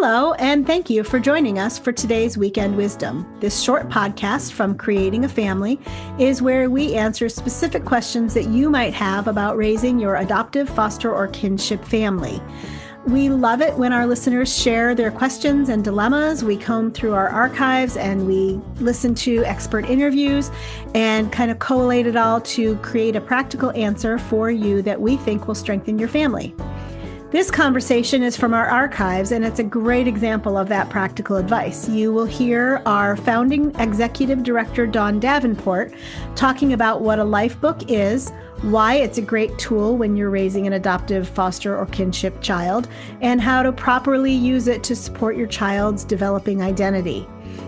Hello, and thank you for joining us for today's Weekend Wisdom. This short podcast from Creating a Family is where we answer specific questions that you might have about raising your adoptive, foster, or kinship family. We love it when our listeners share their questions and dilemmas. We comb through our archives and we listen to expert interviews and kind of collate it all to create a practical answer for you that we think will strengthen your family. This conversation is from our archives, and it's a great example of that practical advice. You will hear our founding executive director, Dawn Davenport, talking about what a Lifebook is, why it's a great tool when you're raising an adoptive, foster, or kinship child, and how to properly use it to support your child's developing identity.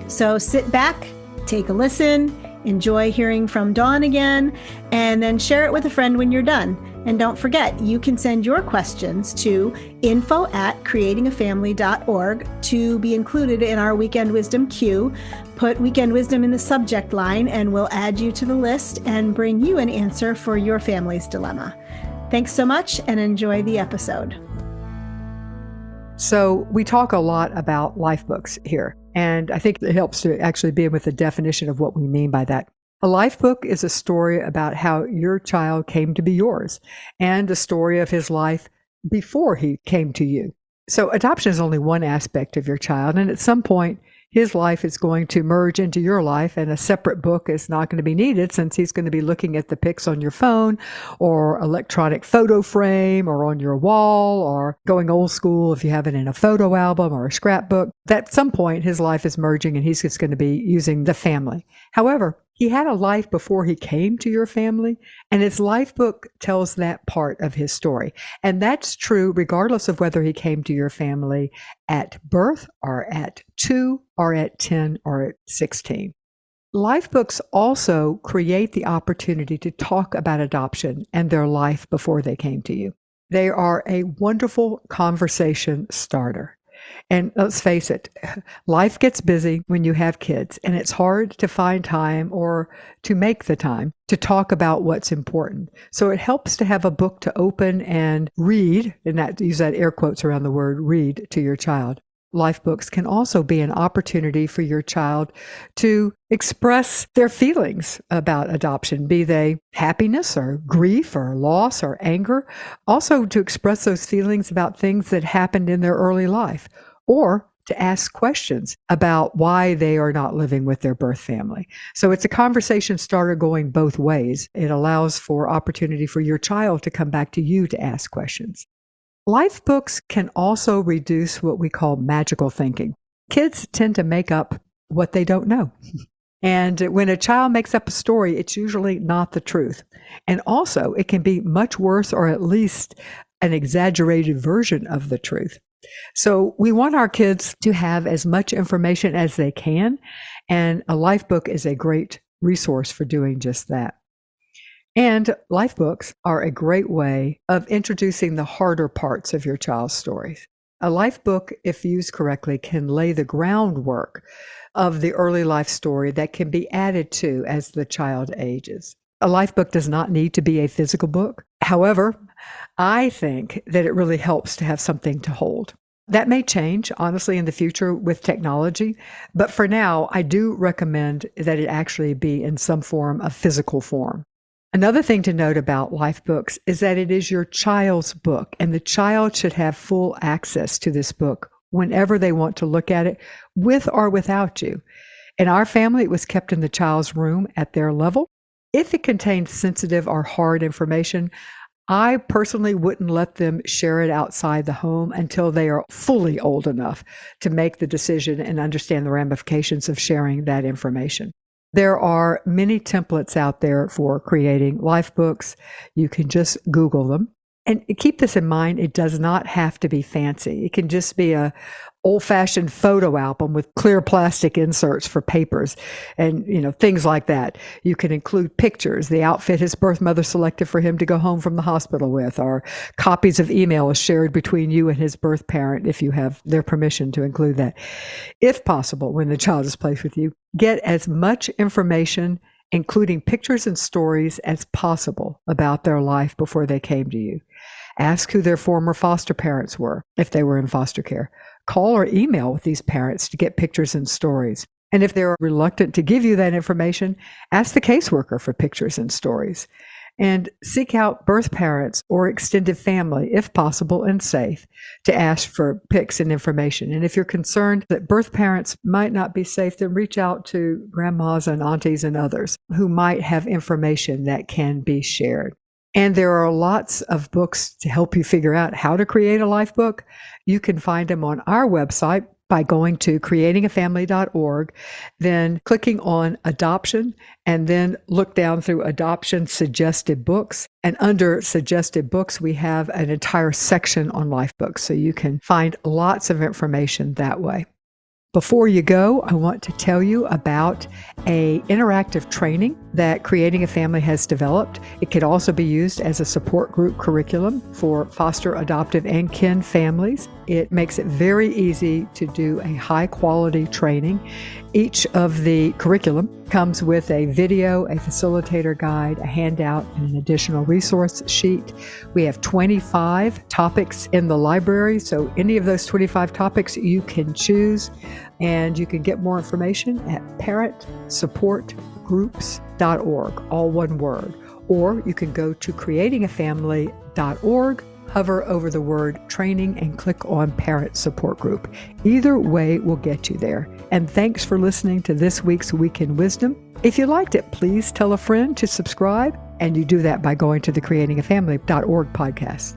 So sit back, take a listen, enjoy hearing from Dawn again, and then share it with a friend when you're done. And don't forget, you can send your questions to info@creatingafamily.org to be included in our Weekend Wisdom queue. Put Weekend Wisdom in the subject line and we'll add you to the list and bring you an answer for your family's dilemma. Thanks so much and enjoy the episode. So we talk a lot about life books here, and I think it helps to actually be with the definition of what we mean by that. A life book is a story about how your child came to be yours and a story of his life before he came to you. So adoption is only one aspect of your child, and at some point, his life is going to merge into your life, and a separate book is not going to be needed since he's going to be looking at the pics on your phone or electronic photo frame or on your wall or going old school if you have it in a photo album or a scrapbook. At some point, his life is merging and he's just going to be using the family. However, he had a life before he came to your family, and his life book tells that part of his story. And that's true regardless of whether he came to your family at birth or at 2 or at 10 or at 16. Life books also create the opportunity to talk about adoption and their life before they came to you. They are a wonderful conversation starter. And let's face it, life gets busy when you have kids, and it's hard to find time or to make the time to talk about what's important. So it helps to have a book to open and read, and use that air quotes around the word read to your child. Life books can also be an opportunity for your child to express their feelings about adoption, be they happiness or grief or loss or anger. Also to express those feelings about things that happened in their early life, or to ask questions about why they are not living with their birth family. So it's a conversation starter going both ways. It allows for opportunity for your child to come back to you to ask questions. Life books can also reduce what we call magical thinking. Kids tend to make up what they don't know. And when a child makes up a story, it's usually not the truth. And also, it can be much worse or at least an exaggerated version of the truth. So we want our kids to have as much information as they can, and a life book is a great resource for doing just that. And life books are a great way of introducing the harder parts of your child's stories. A life book, if used correctly, can lay the groundwork of the early life story that can be added to as the child ages. A life book does not need to be a physical book. However, I think that it really helps to have something to hold. That may change, honestly, in the future with technology, but for now, I do recommend that it actually be in some form of physical form. Another thing to note about life books is that it is your child's book, and the child should have full access to this book whenever they want to look at it, with or without you. In our family, it was kept in the child's room at their level. If it contained sensitive or hard information, I personally wouldn't let them share it outside the home until they are fully old enough to make the decision and understand the ramifications of sharing that information. There are many templates out there for creating life books. You can just Google them. And keep this in mind, it does not have to be fancy. It can just be a old-fashioned photo album with clear plastic inserts for papers and, things like that. You can include pictures, the outfit his birth mother selected for him to go home from the hospital with, or copies of emails shared between you and his birth parent if you have their permission to include that. If possible, when the child is placed with you, get as much information, including pictures and stories, as possible about their life before they came to you. Ask who their former foster parents were, if they were in foster care. call or email with these parents to get pictures and stories. And if they're reluctant to give you that information, ask the caseworker for pictures and stories. And seek out birth parents or extended family, if possible and safe, to ask for pics and information. And if you're concerned that birth parents might not be safe, then reach out to grandmas and aunties and others who might have information that can be shared. And there are lots of books to help you figure out how to create a life book. You can find them on our website by going to creatingafamily.org, then clicking on adoption, and then look down through adoption suggested books. And under suggested books, we have an entire section on life books. So you can find lots of information that way. Before you go, I want to tell you about an interactive training that Creating a Family has developed. It could also be used as a support group curriculum for foster, adoptive, and kin families. It makes it very easy to do a high-quality training. Each of the curriculum comes with a video, a facilitator guide, a handout, and an additional resource sheet. We have 25 topics in the library, so any of those 25 topics you can choose, and you can get more information at parentsupportgroups.org, all one word. Or you can go to creatingafamily.org, hover over the word training, and click on Parent Support Group. Either way will get you there. And thanks for listening to this week's Week in Wisdom. If you liked it, please tell a friend to subscribe, and you do that by going to the creatingafamily.org podcast.